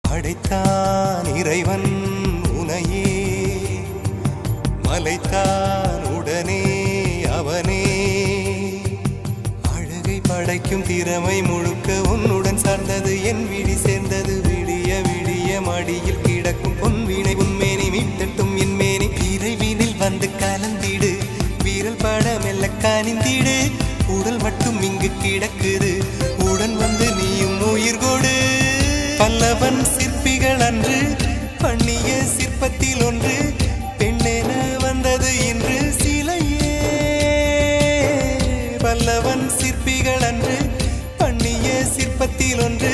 படைத்தான் இறைவன் உனையே, மலைத்தான் உடனே அவனே. அழகை படைக்கும் திறமை முழுக்க உன்னுடன் சார்ந்தது, என் விழி சேர்ந்தது. விடிய விடிய மடியில் கிடக்கும் பொன்வினை உன்மேனி மீட்டட்டும் என் மேனி. இறைவினில் வந்து கலந்திடு, வீரல் பட மெல்ல கனிந்திடு. உடல் மட்டும் இங்கு கிடக்குது, உடன் வந்து நீயும் உயிர் கொடு. பல்லவன் சிற்பிகள் அன்று பண்ணிய சிற்பத்தில் ஒன்று, பெண்ணென வந்தது இன்று சிலையே. பல்லவன் சிற்பிகள் அன்று பண்ணிய சிற்பத்தில் ஒன்று,